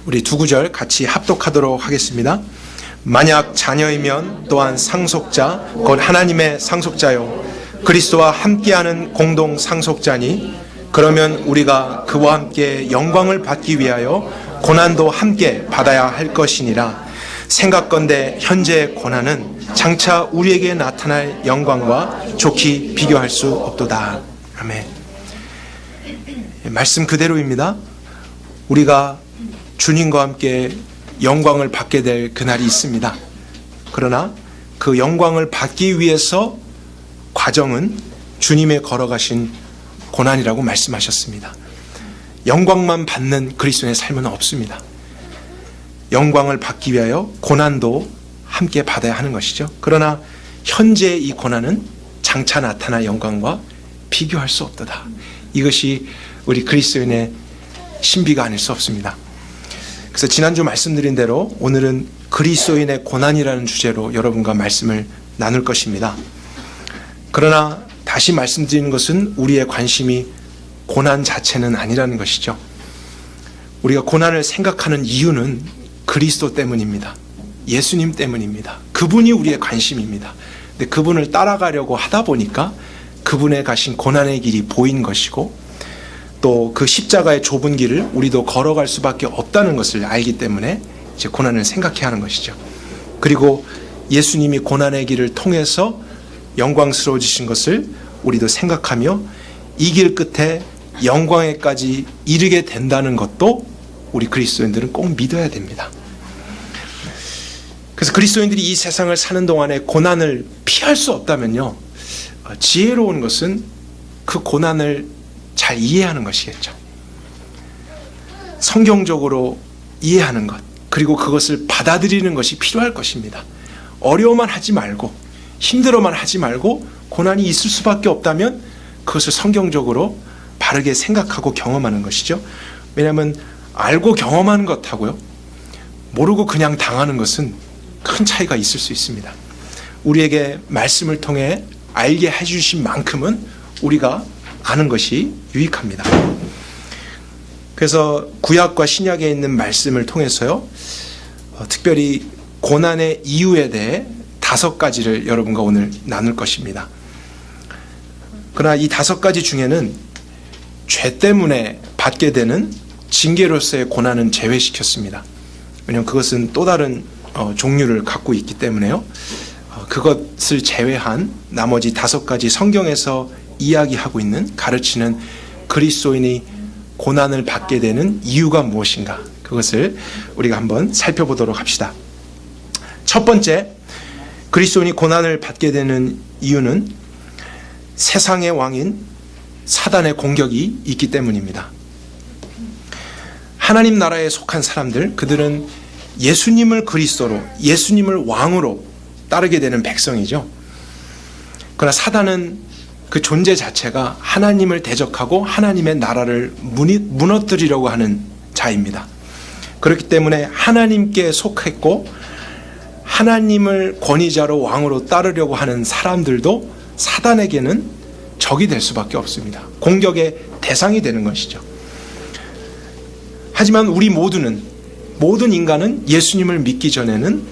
우리 두 구절 같이 합독하도록 하겠습니다. 만약 자녀이면 또한 상속자 곧 하나님의 상속자요 그리스도와 함께하는 공동 상속자니 그러면 우리가 그와 함께 영광을 받기 위하여 고난도 함께 받아야 할 것이니라. 생각건대 현재의 고난은 장차 우리에게 나타날 영광과 좋게 비교할 수 없도다. 아멘. 말씀 그대로입니다. 우리가 주님과 함께 영광을 받게 될 그날이 있습니다. 그러나 그 영광을 받기 위해서 과정은 주님의 걸어가신 고난이라고 말씀하셨습니다. 영광만 받는 그리스도인의 삶은 없습니다. 영광을 받기 위하여 고난도 함께 받아야 하는 것이죠. 그러나 현재 이 고난은 장차 나타날 영광과 비교할 수 없도다. 이것이 우리 그리스도인의 신비가 아닐 수 없습니다. 그래서 지난주 말씀드린 대로 오늘은 그리스도인의 고난이라는 주제로 여러분과 말씀을 나눌 것입니다. 그러나 다시 말씀드리는 것은 우리의 관심이 고난 자체는 아니라는 것이죠. 우리가 고난을 생각하는 이유는 그리스도 때문입니다. 예수님 때문입니다. 그분이 우리의 관심입니다. 근데 그분을 따라가려고 하다 보니까 그분의 가신 고난의 길이 보인 것이고 또 그 십자가의 좁은 길을 우리도 걸어갈 수밖에 없다는 것을 알기 때문에 이제 고난을 생각해야 하는 것이죠. 그리고 예수님이 고난의 길을 통해서 영광스러워지신 것을 우리도 생각하며 이 길 끝에 영광에까지 이르게 된다는 것도 우리 그리스도인들은 꼭 믿어야 됩니다. 그래서 그리스도인들이 이 세상을 사는 동안에 고난을 피할 수 없다면요, 지혜로운 것은 그 고난을 잘 이해하는 것이겠죠. 성경적으로 이해하는 것, 그리고 그것을 받아들이는 것이 필요할 것입니다. 어려워만 하지 말고 힘들어만 하지 말고 고난이 있을 수밖에 없다면 그것을 성경적으로 바르게 생각하고 경험하는 것이죠. 왜냐하면 알고 경험하는 것하고요, 모르고 그냥 당하는 것은 큰 차이가 있을 수 있습니다. 우리에게 말씀을 통해 알게 해주신 만큼은 우리가 아는 것이 유익합니다. 그래서 구약과 신약에 있는 말씀을 통해서요, 특별히 고난의 이유에 대해 5가지를 여러분과 오늘 나눌 것입니다. 그러나 이 5가지 중에는 죄 때문에 받게 되는 징계로서의 고난은 제외시켰습니다. 왜냐하면 그것은 또 다른 종류를 갖고 있기 때문에요. 그것을 제외한 나머지 5가지 성경에서 이야기하고 있는, 가르치는 그리스도인이 고난을 받게 되는 이유가 무엇인가, 그것을 우리가 한번 살펴보도록 합시다. 첫 번째, 그리스도인이 고난을 받게 되는 이유는 세상의 왕인 사단의 공격이 있기 때문입니다. 하나님 나라에 속한 사람들, 그들은 예수님을 그리스도로, 예수님을 왕으로 따르게 되는 백성이죠. 그러나 사단은 그 존재 자체가 하나님을 대적하고 하나님의 나라를 무너뜨리려고 하는 자입니다. 그렇기 때문에 하나님께 속했고 하나님을 권위자로 왕으로 따르려고 하는 사람들도 사단에게는 적이 될 수밖에 없습니다. 공격의 대상이 되는 것이죠. 하지만 우리 모든 인간은 예수님을 믿기 전에는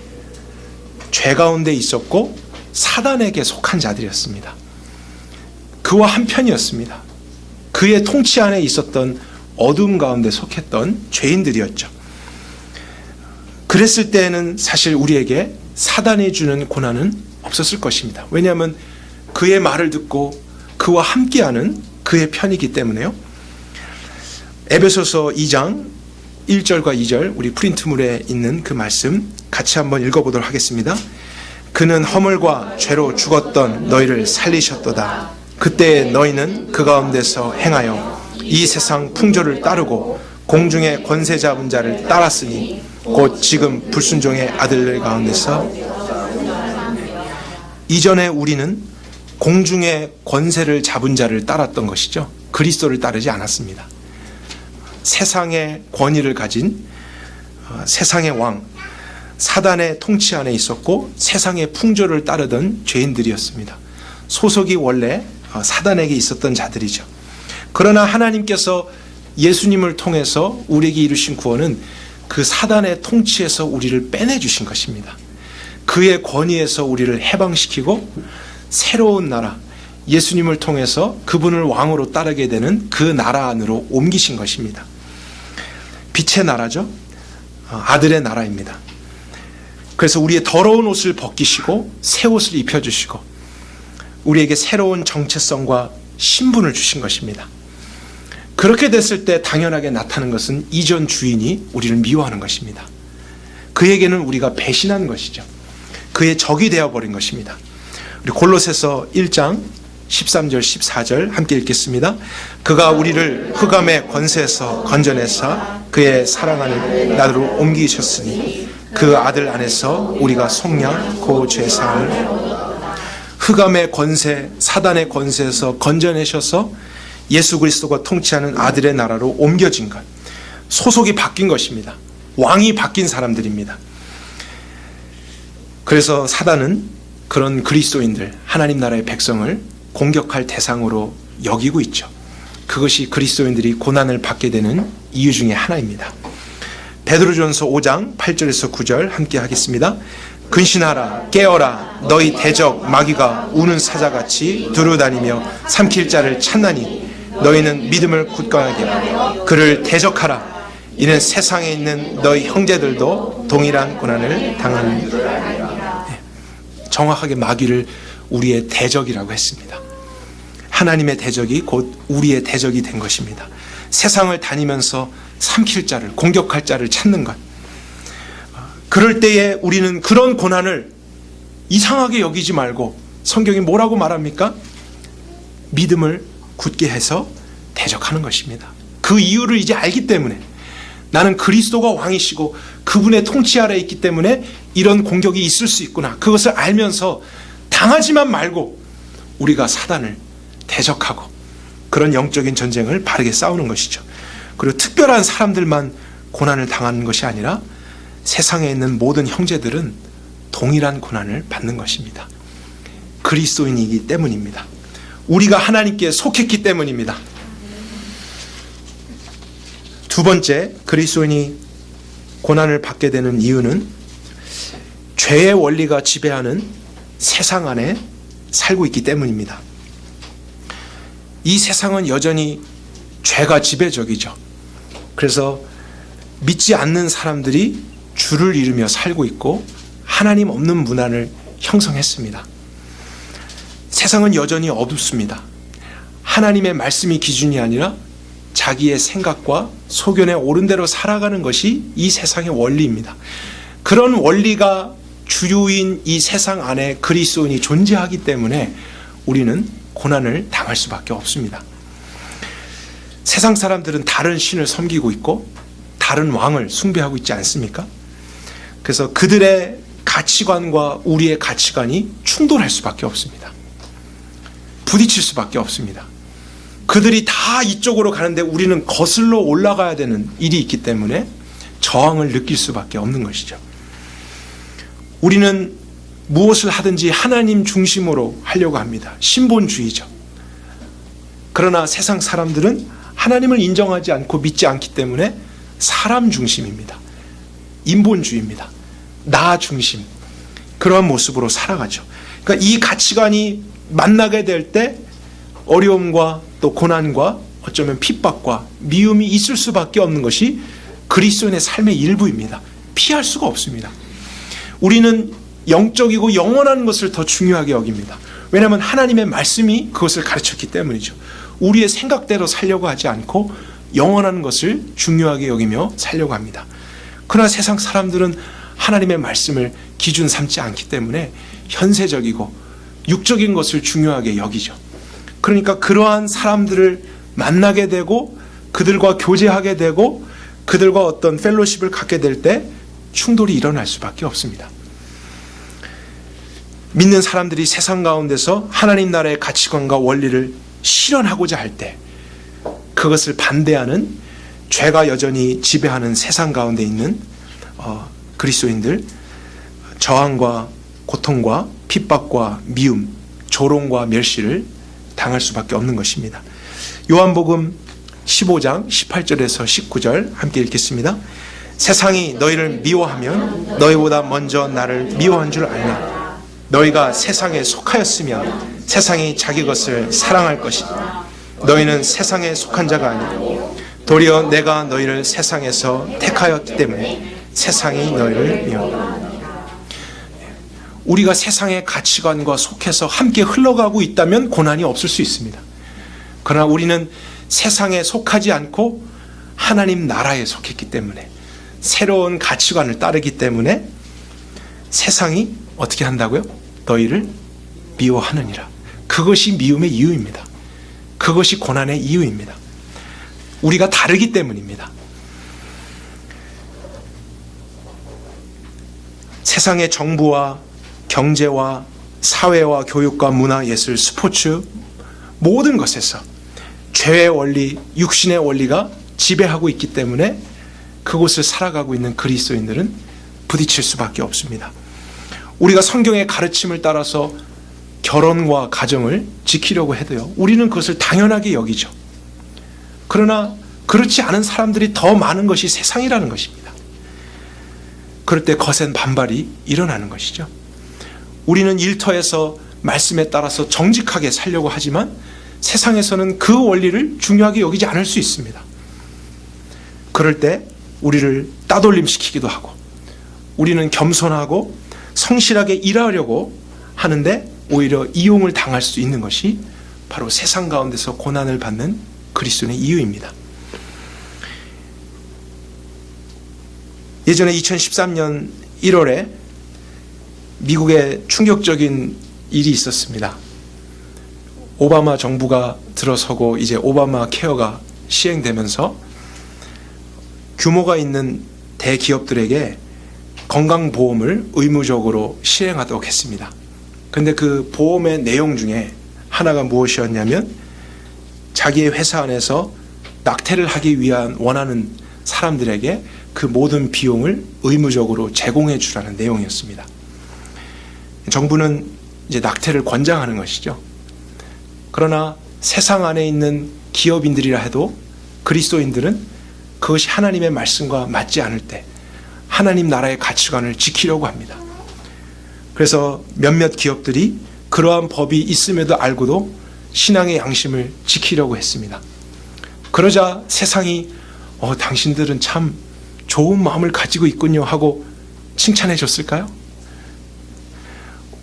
죄 가운데 있었고 사단에게 속한 자들이었습니다. 그와 한편이었습니다. 그의 통치 안에 있었던 어둠 가운데 속했던 죄인들이었죠. 그랬을 때에는 사실 우리에게 사단이 주는 고난은 없었을 것입니다. 왜냐하면 그의 말을 듣고 그와 함께하는 그의 편이기 때문에요. 에베소서 2장 1절과 2절, 우리 프린트물에 있는 그 말씀 같이 한번 읽어보도록 하겠습니다. 그는 허물과 죄로 죽었던 너희를 살리셨도다. 그때 너희는 그 가운데서 행하여 이 세상 풍조를 따르고 공중의 권세 잡은 자를 따랐으니 곧 지금 불순종의 아들들 가운데서. 이전에 우리는 공중의 권세를 잡은 자를 따랐던 것이죠. 그리스도를 따르지 않았습니다. 세상의 권위를 가진 세상의 왕, 사단의 통치 안에 있었고 세상의 풍조를 따르던 죄인들이었습니다. 소속이 원래 사단에게 있었던 자들이죠. 그러나 하나님께서 예수님을 통해서 우리에게 이루신 구원은 그 사단의 통치에서 우리를 빼내주신 것입니다. 그의 권위에서 우리를 해방시키고 새로운 나라, 예수님을 통해서 그분을 왕으로 따르게 되는 그 나라 안으로 옮기신 것입니다. 빛의 나라죠. 아들의 나라입니다. 그래서 우리의 더러운 옷을 벗기시고 새 옷을 입혀주시고 우리에게 새로운 정체성과 신분을 주신 것입니다. 그렇게 됐을 때 당연하게 나타나는 것은 이전 주인이 우리를 미워하는 것입니다. 그에게는 우리가 배신한 것이죠. 그의 적이 되어버린 것입니다. 우리 골로새서 1장 13절 14절 함께 읽겠습니다. 그가 우리를 흑암의 권세에서 건져내사 그의 사랑하는 나라로 옮기셨으니 그 아들 안에서 우리가 속량 그 죄사함을 흑암의 권세, 사단의 권세에서 건져내셔서 예수 그리스도가 통치하는 아들의 나라로 옮겨진 것, 소속이 바뀐 것입니다. 왕이 바뀐 사람들입니다. 그래서 사단은 그런 그리스도인들, 하나님 나라의 백성을 공격할 대상으로 여기고 있죠. 그것이 그리스도인들이 고난을 받게 되는 이유 중에 하나입니다. 베드로전서 5장 8절에서 9절 함께 하겠습니다. 근신하라, 깨어라, 너희 대적 마귀가 우는 사자같이 두루다니며 삼킬 자를 찾나니 너희는 믿음을 굳건하게 하고 그를 대적하라. 이는 세상에 있는 너희 형제들도 동일한 고난을 당하는 줄 알리라. 정확하게 마귀를 우리의 대적이라고 했습니다. 하나님의 대적이 곧 우리의 대적이 된 것입니다. 세상을 다니면서 삼킬 자를, 공격할 자를 찾는 것. 그럴 때에 우리는 그런 고난을 이상하게 여기지 말고 성경이 뭐라고 말합니까? 믿음을 굳게 해서 대적하는 것입니다. 그 이유를 이제 알기 때문에 나는 그리스도가 왕이시고 그분의 통치 아래에 있기 때문에 이런 공격이 있을 수 있구나. 그것을 알면서 당하지만 말고 우리가 사단을 대적하고 그런 영적인 전쟁을 바르게 싸우는 것이죠. 그리고 특별한 사람들만 고난을 당하는 것이 아니라 세상에 있는 모든 형제들은 동일한 고난을 받는 것입니다. 그리스도인이기 때문입니다. 우리가 하나님께 속했기 때문입니다. 두 번째, 그리스도인이 고난을 받게 되는 이유는 죄의 원리가 지배하는 세상 안에 살고 있기 때문입니다. 이 세상은 여전히 죄가 지배적이죠. 그래서 믿지 않는 사람들이 주를 이루며 살고 있고 하나님 없는 문화를 형성했습니다. 세상은 여전히 어둡습니다. 하나님의 말씀이 기준이 아니라 자기의 생각과 소견에 옳은 대로 살아가는 것이 이 세상의 원리입니다. 그런 원리가 주류인 이 세상 안에 그리스도인이 존재하기 때문에 우리는 고난을 당할 수밖에 없습니다. 세상 사람들은 다른 신을 섬기고 있고 다른 왕을 숭배하고 있지 않습니까? 그래서 그들의 가치관과 우리의 가치관이 충돌할 수밖에 없습니다. 부딪힐 수밖에 없습니다. 그들이 다 이쪽으로 가는데 우리는 거슬러 올라가야 되는 일이 있기 때문에 저항을 느낄 수밖에 없는 것이죠. 우리는 무엇을 하든지 하나님 중심으로 하려고 합니다. 신본주의죠. 그러나 세상 사람들은 하나님을 인정하지 않고 믿지 않기 때문에 사람 중심입니다. 인본주의입니다. 나 중심. 그러한 모습으로 살아가죠. 그러니까 이 가치관이 만나게 될 때 어려움과 또 고난과 어쩌면 핍박과 미움이 있을 수밖에 없는 것이 그리스도인의 삶의 일부입니다. 피할 수가 없습니다. 우리는 영적이고 영원한 것을 더 중요하게 여깁니다. 왜냐하면 하나님의 말씀이 그것을 가르쳤기 때문이죠. 우리의 생각대로 살려고 하지 않고 영원한 것을 중요하게 여기며 살려고 합니다. 그러나 세상 사람들은 하나님의 말씀을 기준 삼지 않기 때문에 현세적이고 육적인 것을 중요하게 여기죠. 그러니까 그러한 사람들을 만나게 되고 그들과 교제하게 되고 그들과 어떤 펠로십을 갖게 될 때 충돌이 일어날 수밖에 없습니다. 믿는 사람들이 세상 가운데서 하나님 나라의 가치관과 원리를 실현하고자 할 때 그것을 반대하는 죄가 여전히 지배하는 세상 가운데 있는 그리스도인들, 저항과 고통과 핍박과 미움, 조롱과 멸시를 당할 수밖에 없는 것입니다. 요한복음 15장 18절에서 19절 함께 읽겠습니다. 세상이 너희를 미워하면 너희보다 먼저 나를 미워한 줄 알라. 너희가 세상에 속하였으면 세상이 자기 것을 사랑할 것이다. 너희는 세상에 속한 자가 아니라 도리어 내가 너희를 세상에서 택하였기 때문에 세상이 너희를 미워한다. 우리가 세상의 가치관과 속해서 함께 흘러가고 있다면 고난이 없을 수 있습니다. 그러나 우리는 세상에 속하지 않고 하나님 나라에 속했기 때문에, 새로운 가치관을 따르기 때문에 세상이 어떻게 한다고요? 너희를 미워하느니라. 그것이 미움의 이유입니다. 그것이 고난의 이유입니다. 우리가 다르기 때문입니다. 세상의 정부와 경제와 사회와 교육과 문화, 예술, 스포츠 모든 것에서 죄의 원리, 육신의 원리가 지배하고 있기 때문에 그곳을 살아가고 있는 그리스도인들은 부딪힐 수밖에 없습니다. 우리가 성경의 가르침을 따라서 결혼과 가정을 지키려고 해도요, 우리는 그것을 당연하게 여기죠. 그러나 그렇지 않은 사람들이 더 많은 것이 세상이라는 것입니다. 그럴 때 거센 반발이 일어나는 것이죠. 우리는 일터에서 말씀에 따라서 정직하게 살려고 하지만 세상에서는 그 원리를 중요하게 여기지 않을 수 있습니다. 그럴 때 우리를 따돌림시키기도 하고, 우리는 겸손하고 성실하게 일하려고 하는데 오히려 이용을 당할 수 있는 것이 바로 세상 가운데서 고난을 받는 그리스도인의 이유입니다. 예전에 2013년 1월에 미국에 충격적인 일이 있었습니다. 오바마 정부가 들어서고 이제 오바마 케어가 시행되면서 규모가 있는 대기업들에게 건강보험을 의무적으로 시행하도록 했습니다. 그런데 그 보험의 내용 중에 하나가 무엇이었냐면, 자기의 회사 안에서 낙태를 하기 위한 원하는 사람들에게 그 모든 비용을 의무적으로 제공해 주라는 내용이었습니다. 정부는 이제 낙태를 권장하는 것이죠. 그러나 세상 안에 있는 기업인들이라 해도 그리스도인들은 그것이 하나님의 말씀과 맞지 않을 때 하나님 나라의 가치관을 지키려고 합니다. 그래서 몇몇 기업들이 그러한 법이 있음에도 알고도 신앙의 양심을 지키려고 했습니다. 그러자 세상이 당신들은 참 좋은 마음을 가지고 있군요 하고 칭찬해 줬을까요?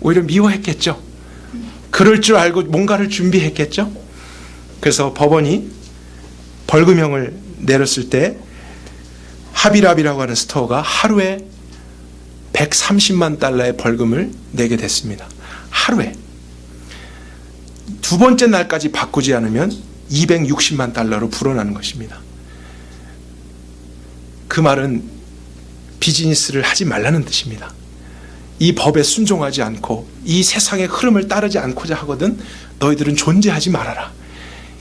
오히려 미워했겠죠. 그럴 줄 알고 뭔가를 준비했겠죠. 그래서 법원이 벌금형을 내렸을 때 하비랍이라고 하는 스토어가 하루에 130만 달러의 벌금을 내게 됐습니다. 하루에. 두 번째 날까지 바꾸지 않으면 260만 달러로 불어나는 것입니다. 그 말은 비즈니스를 하지 말라는 뜻입니다. 이 법에 순종하지 않고 이 세상의 흐름을 따르지 않고자 하거든 너희들은 존재하지 말아라.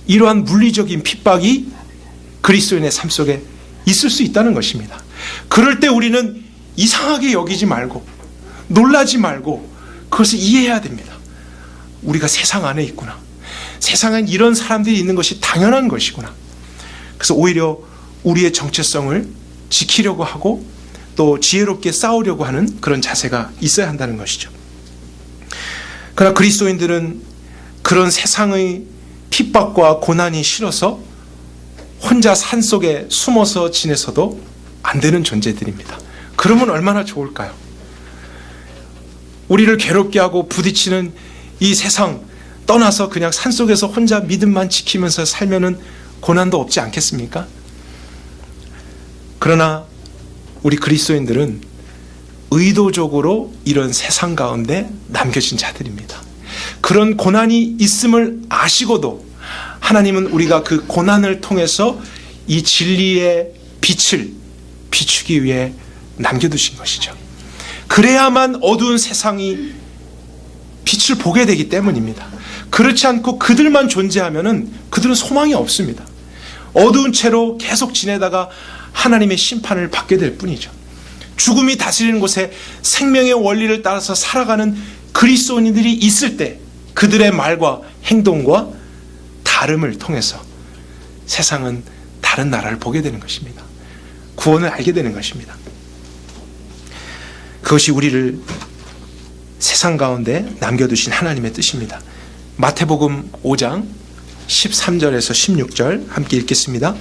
이러한 물리적인 핍박이 그리스도인의 삶 속에 있을 수 있다는 것입니다. 그럴 때 우리는 이상하게 여기지 말고 놀라지 말고 그것을 이해해야 됩니다. 우리가 세상 안에 있구나. 세상엔 이런 사람들이 있는 것이 당연한 것이구나. 그래서 오히려 우리의 정체성을 지키려고 하고 또 지혜롭게 싸우려고 하는 그런 자세가 있어야 한다는 것이죠. 그러나 그리스도인들은 그런 세상의 핍박과 고난이 싫어서 혼자 산속에 숨어서 지내서도 안 되는 존재들입니다. 그러면 얼마나 좋을까요? 우리를 괴롭게 하고 부딪히는 이 세상 떠나서 그냥 산속에서 혼자 믿음만 지키면서 살면은 고난도 없지 않겠습니까? 그러나 우리 그리스도인들은 의도적으로 이런 세상 가운데 남겨진 자들입니다. 그런 고난이 있음을 아시고도 하나님은 우리가 그 고난을 통해서 이 진리의 빛을 비추기 위해 남겨두신 것이죠. 그래야만 어두운 세상이 빛을 보게 되기 때문입니다. 그렇지 않고 그들만 존재하면은 그들은 소망이 없습니다. 어두운 채로 계속 지내다가 하나님의 심판을 받게 될 뿐이죠. 죽음이 다스리는 곳에 생명의 원리를 따라서 살아가는 그리스도인들이 있을 때 그들의 말과 행동과 다름을 통해서 세상은 다른 나라를 보게 되는 것입니다. 구원을 알게 되는 것입니다. 그것이 우리를 세상 가운데 남겨두신 하나님의 뜻입니다. 마태복음 5장 13절에서 16절 함께 읽겠습니다.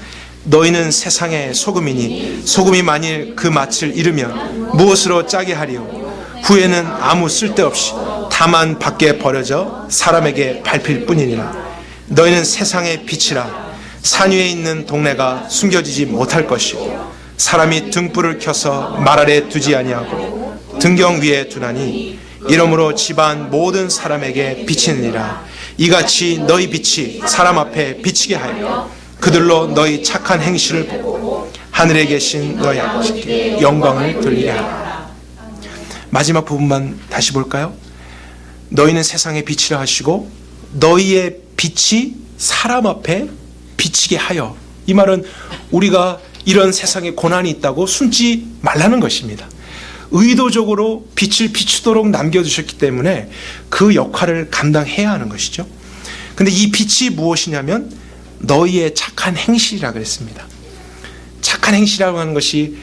너희는 세상의 소금이니 소금이 만일 그 맛을 잃으면 무엇으로 짜게 하리요? 후에는 아무 쓸데없이 다만 밖에 버려져 사람에게 밟힐 뿐이니라. 너희는 세상의 빛이라. 산 위에 있는 동네가 숨겨지지 못할 것이요 사람이 등불을 켜서 말 아래 두지 아니하고 등경 위에 두나니 이러므로 집안 모든 사람에게 비치느니라. 이같이 너희 빛이 사람 앞에 비치게 하여 그들로 너희 착한 행실을 보고 하늘에 계신 너희 아버지께 영광을 돌리게 하라. 마지막 부분만 다시 볼까요? 너희는 세상의 빛이라 하시고 너희의 빛이 사람 앞에 비치게 하여. 이 말은 우리가 이런 세상에 고난이 있다고 숨지 말라는 것입니다. 의도적으로 빛을 비추도록 남겨두셨기 때문에 그 역할을 감당해야 하는 것이죠. 근데 이 빛이 무엇이냐면 너희의 착한 행실이라 그랬습니다. 착한 행실이라고 하는 것이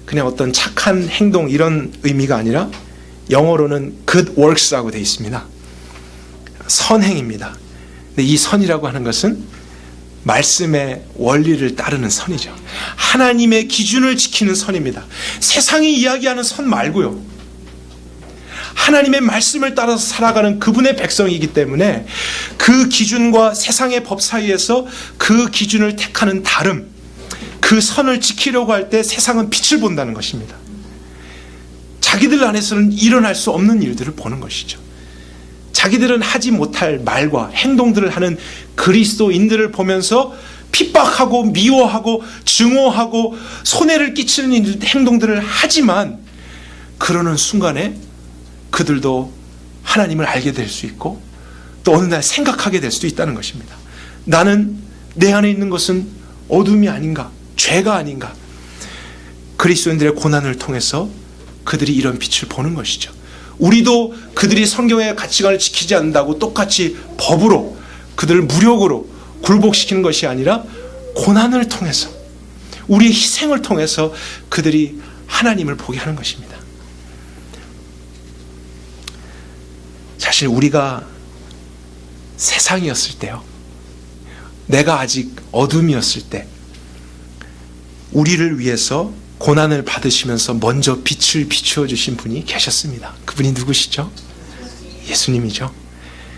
그냥 어떤 착한 행동 이런 의미가 아니라 영어로는 good works라고 되어 있습니다. 선행입니다. 근데 이 선이라고 하는 것은 말씀의 원리를 따르는 선이죠. 하나님의 기준을 지키는 선입니다. 세상이 이야기하는 선 말고요. 하나님의 말씀을 따라서 살아가는 그분의 백성이기 때문에 그 기준과 세상의 법 사이에서 그 기준을 택하는 다름, 그 선을 지키려고 할 때 세상은 빛을 본다는 것입니다. 자기들 안에서는 일어날 수 없는 일들을 보는 것이죠. 자기들은 하지 못할 말과 행동들을 하는 그리스도인들을 보면서 핍박하고 미워하고 증오하고 손해를 끼치는 행동들을 하지만 그러는 순간에 그들도 하나님을 알게 될 수 있고 또 어느 날 생각하게 될 수도 있다는 것입니다. 나는 내 안에 있는 것은 어둠이 아닌가, 죄가 아닌가. 그리스도인들의 고난을 통해서 그들이 이런 빛을 보는 것이죠. 우리도 그들이 성경의 가치관을 지키지 않는다고 똑같이 법으로 그들을 무력으로 굴복시키는 것이 아니라 고난을 통해서 우리의 희생을 통해서 그들이 하나님을 보게 하는 것입니다. 사실 우리가 세상이었을 때요, 내가 아직 어둠이었을 때 우리를 위해서 고난을 받으시면서 먼저 빛을 비추어 주신 분이 계셨습니다. 그분이 누구시죠? 예수님이죠.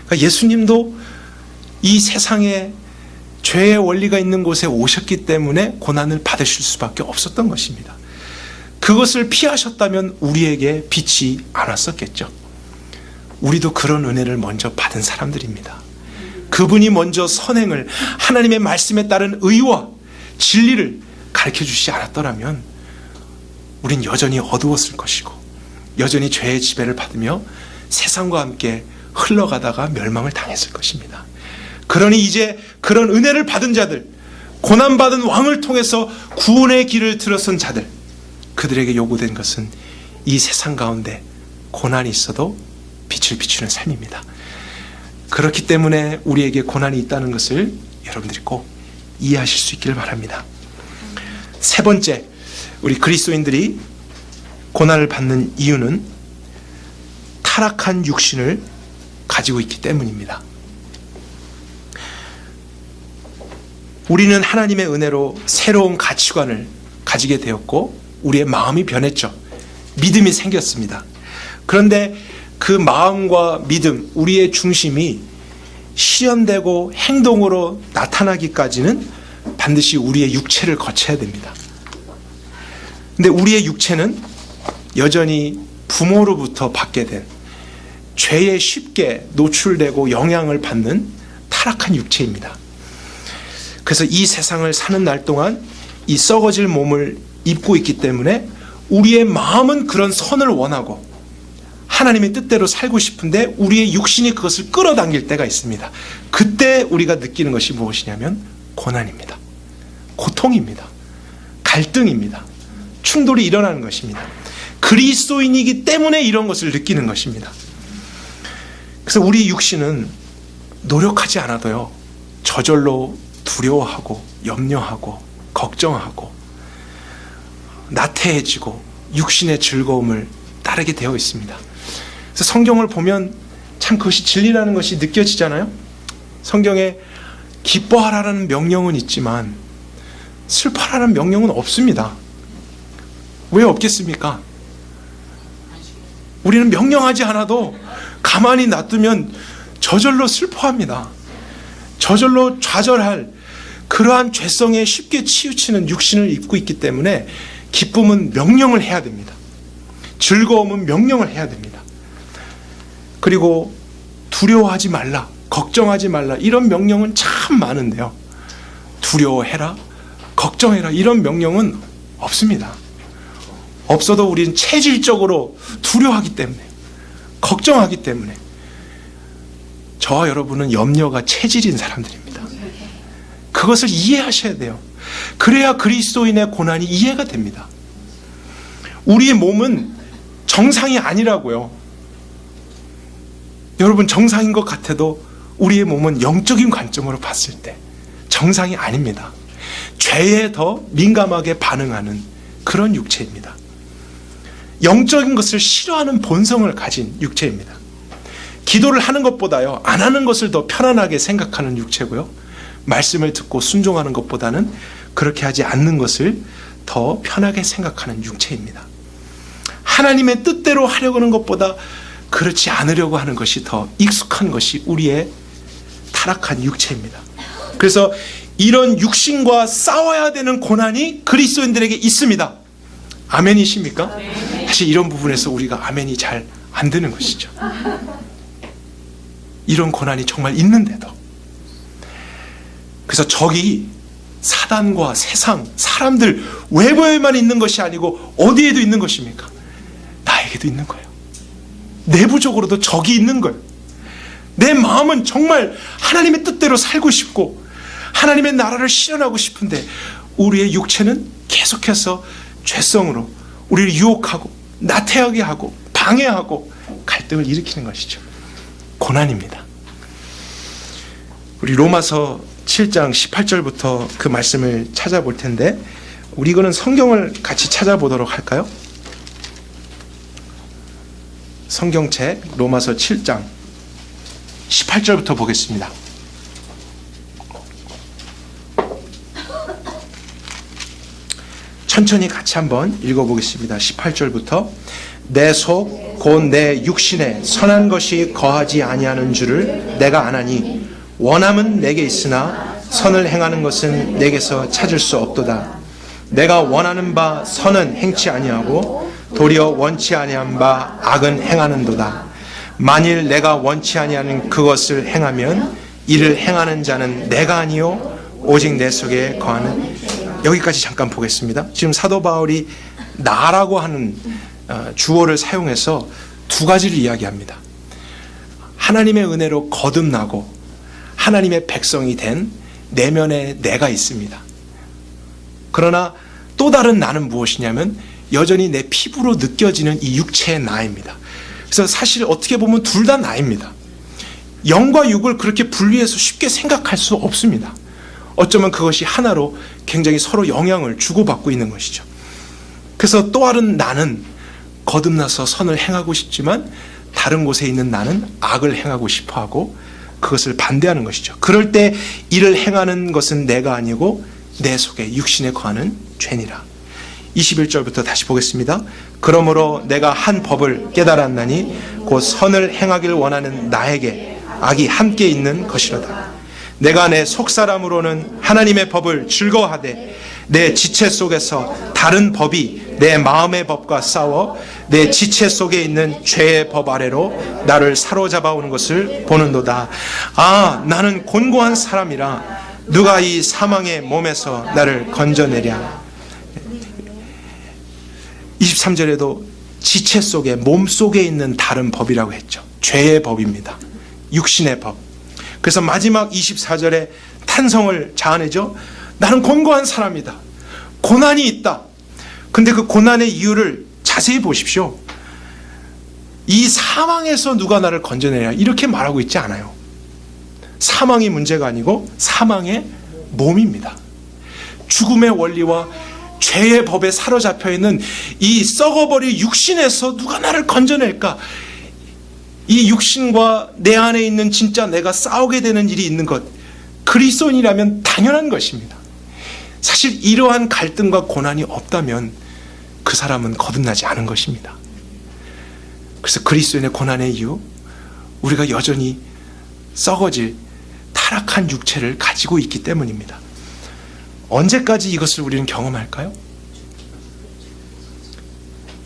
그러니까 예수님도 이 세상에 죄의 원리가 있는 곳에 오셨기 때문에 고난을 받으실 수밖에 없었던 것입니다. 그것을 피하셨다면 우리에게 빛이 안 왔었겠죠. 우리도 그런 은혜를 먼저 받은 사람들입니다. 그분이 먼저 선행을, 하나님의 말씀에 따른 의와 진리를 가르쳐 주시지 않았더라면 우린 여전히 어두웠을 것이고 여전히 죄의 지배를 받으며 세상과 함께 흘러가다가 멸망을 당했을 것입니다. 그러니 이제 그런 은혜를 받은 자들, 고난받은 왕을 통해서 구원의 길을 들어선 자들, 그들에게 요구된 것은 이 세상 가운데 고난이 있어도 빛을 비추는 삶입니다. 그렇기 때문에 우리에게 고난이 있다는 것을 여러분들이 꼭 이해하실 수 있기를 바랍니다. 세 번째, 우리 그리스도인들이 고난을 받는 이유는 타락한 육신을 가지고 있기 때문입니다. 우리는 하나님의 은혜로 새로운 가치관을 가지게 되었고 우리의 마음이 변했죠. 믿음이 생겼습니다. 그런데 그 마음과 믿음, 우리의 중심이 실현되고 행동으로 나타나기까지는 반드시 우리의 육체를 거쳐야 됩니다. 근데 우리의 육체는 여전히 부모로부터 받게 된 죄에 쉽게 노출되고 영향을 받는 타락한 육체입니다. 그래서 이 세상을 사는 날 동안 이 썩어질 몸을 입고 있기 때문에 우리의 마음은 그런 선을 원하고 하나님의 뜻대로 살고 싶은데 우리의 육신이 그것을 끌어당길 때가 있습니다. 그때 우리가 느끼는 것이 무엇이냐면 고난입니다. 고통입니다. 갈등입니다. 충돌이 일어나는 것입니다. 그리스도인이기 때문에 이런 것을 느끼는 것입니다. 그래서 우리 육신은 노력하지 않아도요, 저절로 두려워하고 염려하고 걱정하고 나태해지고 육신의 즐거움을 따르게 되어 있습니다. 그래서 성경을 보면 참 그것이 진리라는 것이 느껴지잖아요. 성경에 기뻐하라는 명령은 있지만 슬퍼하라는 명령은 없습니다. 왜 없겠습니까? 우리는 명령하지 않아도 가만히 놔두면 저절로 슬퍼합니다. 저절로 좌절할 그러한 죄성에 쉽게 치우치는 육신을 입고 있기 때문에 기쁨은 명령을 해야 됩니다. 즐거움은 명령을 해야 됩니다. 그리고 두려워하지 말라, 걱정하지 말라, 이런 명령은 참 많은데요. 두려워해라, 걱정해라, 이런 명령은 없습니다. 없어도 우리는 체질적으로 두려워하기 때문에, 걱정하기 때문에. 저와 여러분은 염려가 체질인 사람들입니다. 그것을 이해하셔야 돼요. 그래야 그리스도인의 고난이 이해가 됩니다. 우리의 몸은 정상이 아니라고요. 여러분, 정상인 것 같아도 우리의 몸은 영적인 관점으로 봤을 때 정상이 아닙니다. 죄에 더 민감하게 반응하는 그런 육체입니다. 영적인 것을 싫어하는 본성을 가진 육체입니다. 기도를 하는 것보다요, 안 하는 것을 더 편안하게 생각하는 육체고요, 말씀을 듣고 순종하는 것보다는 그렇게 하지 않는 것을 더 편하게 생각하는 육체입니다. 하나님의 뜻대로 하려고 하는 것보다 그렇지 않으려고 하는 것이 더 익숙한 것이 우리의 타락한 육체입니다. 그래서 이런 육신과 싸워야 되는 고난이 그리스도인들에게 있습니다. 아멘이십니까? 사실 이런 부분에서 우리가 아멘이 잘 안 되는 것이죠. 이런 고난이 정말 있는데도. 그래서 적이 사단과 세상, 사람들 외부에만 있는 것이 아니고 어디에도 있는 것입니까? 나에게도 있는 거예요. 내부적으로도 적이 있는 거예요. 내 마음은 정말 하나님의 뜻대로 살고 싶고 하나님의 나라를 실현하고 싶은데 우리의 육체는 계속해서 죄성으로 우리를 유혹하고 나태하게 하고 방해하고 갈등을 일으키는 것이죠. 고난입니다. 우리 로마서 7장 18절부터 그 말씀을 찾아볼 텐데, 우리 이거는 성경을 같이 찾아보도록 할까요? 성경책 로마서 7장 18절부터 보겠습니다. 천천히 같이 한번 읽어보겠습니다. 18절부터 내 속 곧 내 육신에 선한 것이 거하지 아니하는 줄을 내가 아나니 원함은 내게 있으나 선을 행하는 것은 내게서 찾을 수 없도다. 내가 원하는 바 선은 행치 아니하고 도리어 원치 아니한 바 악은 행하는도다. 만일 내가 원치 아니하는 그것을 행하면 이를 행하는 자는 내가 아니요 오직 내 속에 거하는. 여기까지 잠깐 보겠습니다. 지금 사도 바울이 나라고 하는 주어를 사용해서 두 가지를 이야기합니다. 하나님의 은혜로 거듭나고 하나님의 백성이 된 내면에 내가 있습니다. 그러나 또 다른 나는 무엇이냐면 여전히 내 피부로 느껴지는 이 육체의 나입니다. 그래서 사실 어떻게 보면 둘 다 나입니다. 영과 육을 그렇게 분리해서 쉽게 생각할 수 없습니다. 어쩌면 그것이 하나로 굉장히 서로 영향을 주고받고 있는 것이죠. 그래서 또 다른 나는 거듭나서 선을 행하고 싶지만 다른 곳에 있는 나는 악을 행하고 싶어하고 그것을 반대하는 것이죠. 그럴 때 이를 행하는 것은 내가 아니고 내 속에 육신에 거하는 죄니라. 21절부터 다시 보겠습니다. 그러므로 내가 한 법을 깨달았나니 곧 선을 행하길 원하는 나에게 악이 함께 있는 것이로다. 내가 내 속사람으로는 하나님의 법을 즐거워하되 내 지체 속에서 다른 법이 내 마음의 법과 싸워 내 지체 속에 있는 죄의 법 아래로 나를 사로잡아 오는 것을 보는도다. 아, 나는 곤고한 사람이라 누가 이 사망의 몸에서 나를 건져내랴. 23절에도 지체 속에, 몸 속에 있는 다른 법이라고 했죠. 죄의 법입니다. 육신의 법. 그래서 마지막 24절에 탄성을 자아내죠. 나는 곤고한 사람이다. 고난이 있다. 근데 그 고난의 이유를 자세히 보십시오. 이 사망에서 누가 나를 건져내냐 이렇게 말하고 있지 않아요. 사망이 문제가 아니고 사망의 몸입니다. 죽음의 원리와 죄의 법에 사로잡혀 있는 이 썩어버릴 육신에서 누가 나를 건져낼까? 이 육신과 내 안에 있는 진짜 내가 싸우게 되는 일이 있는 것, 그리스도인이라면 당연한 것입니다. 사실 이러한 갈등과 고난이 없다면 그 사람은 거듭나지 않은 것입니다. 그래서 그리스도인의 고난의 이유, 우리가 여전히 썩어질 타락한 육체를 가지고 있기 때문입니다. 언제까지 이것을 우리는 경험할까요?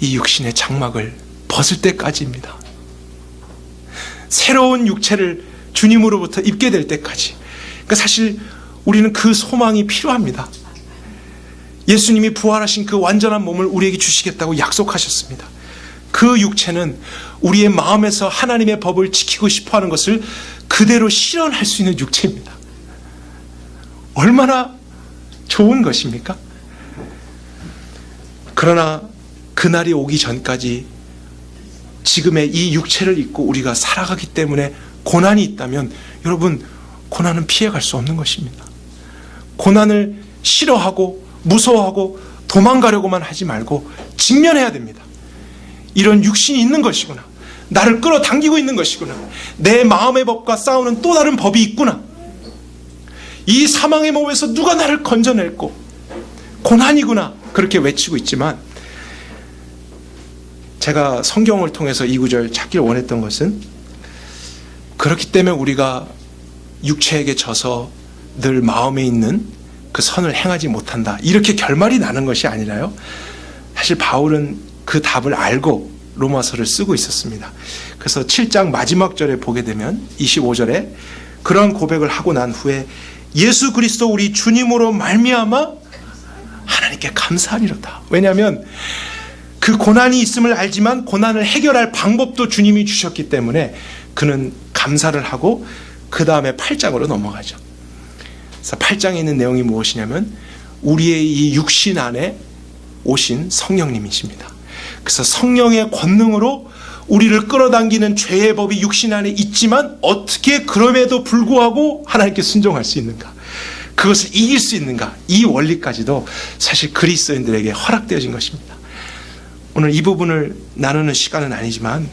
이 육신의 장막을 벗을 때까지입니다. 새로운 육체를 주님으로부터 입게 될 때까지. 그러니까 사실 우리는 그 소망이 필요합니다. 예수님이 부활하신 그 완전한 몸을 우리에게 주시겠다고 약속하셨습니다. 그 육체는 우리의 마음에서 하나님의 법을 지키고 싶어하는 것을 그대로 실현할 수 있는 육체입니다. 얼마나 좋은 것입니까? 그러나 그날이 오기 전까지 지금의 이 육체를 입고 우리가 살아가기 때문에 고난이 있다면 여러분, 고난은 피해갈 수 없는 것입니다. 고난을 싫어하고 무서워하고 도망가려고만 하지 말고 직면해야 됩니다. 이런 육신이 있는 것이구나. 나를 끌어당기고 있는 것이구나. 내 마음의 법과 싸우는 또 다른 법이 있구나. 이 사망의 몸에서 누가 나를 건져낼고 고난이구나. 그렇게 외치고 있지만 제가 성경을 통해서 이 구절 찾길 원했던 것은 그렇기 때문에 우리가 육체에게 져서 늘 마음에 있는 그 선을 행하지 못한다. 이렇게 결말이 나는 것이 아니라요. 사실 바울은 그 답을 알고 로마서를 쓰고 있었습니다. 그래서 7장 마지막 절에 보게 되면 25절에 그러한 고백을 하고 난 후에 예수 그리스도 우리 주님으로 말미암아 하나님께 감사하리로다. 왜냐하면 그 고난이 있음을 알지만 고난을 해결할 방법도 주님이 주셨기 때문에 그는 감사를 하고 그 다음에 8장으로 넘어가죠. 그래서 8장에 있는 내용이 무엇이냐면 우리의 이 육신 안에 오신 성령님이십니다. 그래서 성령의 권능으로 우리를 끌어당기는 죄의 법이 육신 안에 있지만 어떻게 그럼에도 불구하고 하나님께 순종할 수 있는가, 그것을 이길 수 있는가, 이 원리까지도 사실 그리스도인들에게 허락되어진 것입니다. 오늘 이 부분을 나누는 시간은 아니지만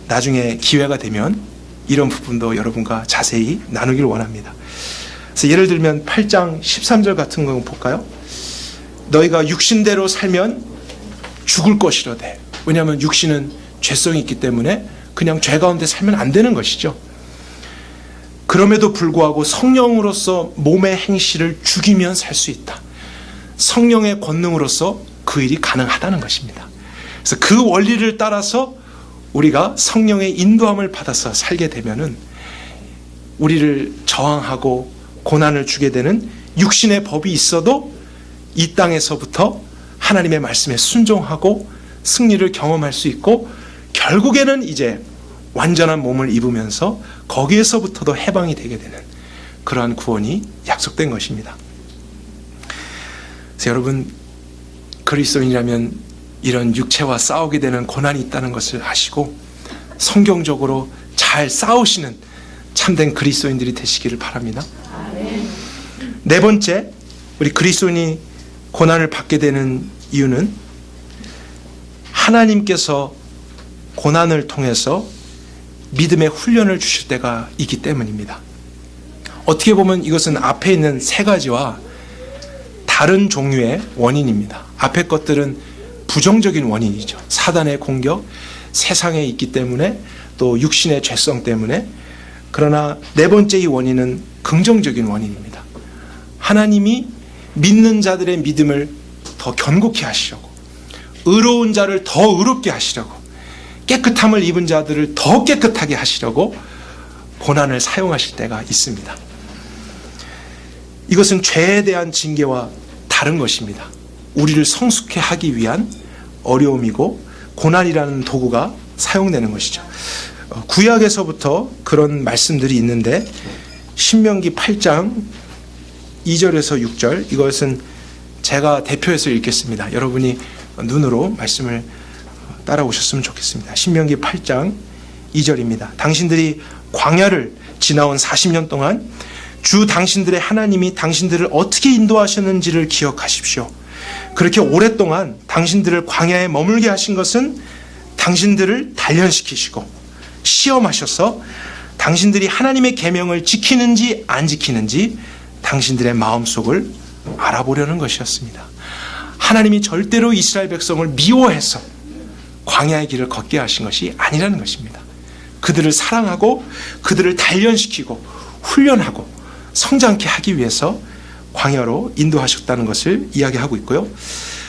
나중에 기회가 되면 이런 부분도 여러분과 자세히 나누길 원합니다. 그래서 예를 들면 8장 13절 같은 거 볼까요? 너희가 육신대로 살면 죽을 것이로되. 왜냐하면 육신은 죄성이 있기 때문에 그냥 죄 가운데 살면 안 되는 것이죠. 그럼에도 불구하고 성령으로서 몸의 행실을 죽이면 살 수 있다. 성령의 권능으로서 그 일이 가능하다는 것입니다. 그래서 그 원리를 따라서 우리가 성령의 인도함을 받아서 살게 되면은 우리를 저항하고 고난을 주게 되는 육신의 법이 있어도 이 땅에서부터 하나님의 말씀에 순종하고 승리를 경험할 수 있고 결국에는 이제 완전한 몸을 입으면서 거기에서부터도 해방이 되게 되는 그러한 구원이 약속된 것입니다. 그래서 여러분, 그리스도인이라면 이런 육체와 싸우게 되는 고난이 있다는 것을 아시고 성경적으로 잘 싸우시는 참된 그리스도인들이 되시기를 바랍니다. 네 번째, 우리 그리스도인이 고난을 받게 되는 이유는 하나님께서 고난을 통해서 믿음의 훈련을 주실 때가 있기 때문입니다. 어떻게 보면 이것은 앞에 있는 세 가지와 다른 종류의 원인입니다. 앞에 것들은 부정적인 원인이죠. 사단의 공격, 세상에 있기 때문에 또 육신의 죄성 때문에. 그러나 네 번째 이 원인은 긍정적인 원인입니다. 하나님이 믿는 자들의 믿음을 더 견고히 하시려고, 의로운 자를 더 의롭게 하시려고, 깨끗함을 입은 자들을 더 깨끗하게 하시려고 고난을 사용하실 때가 있습니다. 이것은 죄에 대한 징계와 다른 것입니다. 우리를 성숙해 하기 위한 어려움이고 고난이라는 도구가 사용되는 것이죠. 구약에서부터 그런 말씀들이 있는데 신명기 8장 2절에서 6절, 이것은 제가 대표해서 읽겠습니다. 여러분이 눈으로 말씀을 따라오셨으면 좋겠습니다. 신명기 8장 2절입니다. 당신들이 광야를 지나온 40년 동안 주 당신들의 하나님이 당신들을 어떻게 인도하셨는지를 기억하십시오. 그렇게 오랫동안 당신들을 광야에 머물게 하신 것은 당신들을 단련시키시고 시험하셔서 당신들이 하나님의 계명을 지키는지 안 지키는지 당신들의 마음속을 알아보려는 것이었습니다. 하나님이 절대로 이스라엘 백성을 미워해서 광야의 길을 걷게 하신 것이 아니라는 것입니다. 그들을 사랑하고 그들을 단련시키고 훈련하고 성장케 하기 위해서 광야로 인도하셨다는 것을 이야기하고 있고요.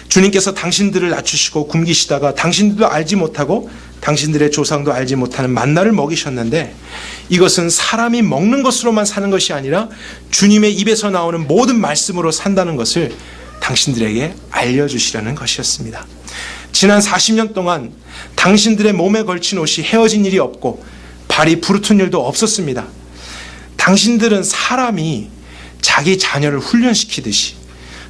주님께서 당신들을 낮추시고 굶기시다가 당신들도 알지 못하고 당신들의 조상도 알지 못하는 만나를 먹이셨는데 이것은 사람이 먹는 것으로만 사는 것이 아니라 주님의 입에서 나오는 모든 말씀으로 산다는 것을 당신들에게 알려주시려는 것이었습니다. 지난 40년 동안 당신들의 몸에 걸친 옷이 헤어진 일이 없고 발이 부르튼 일도 없었습니다. 당신들은 사람이 자기 자녀를 훈련시키듯이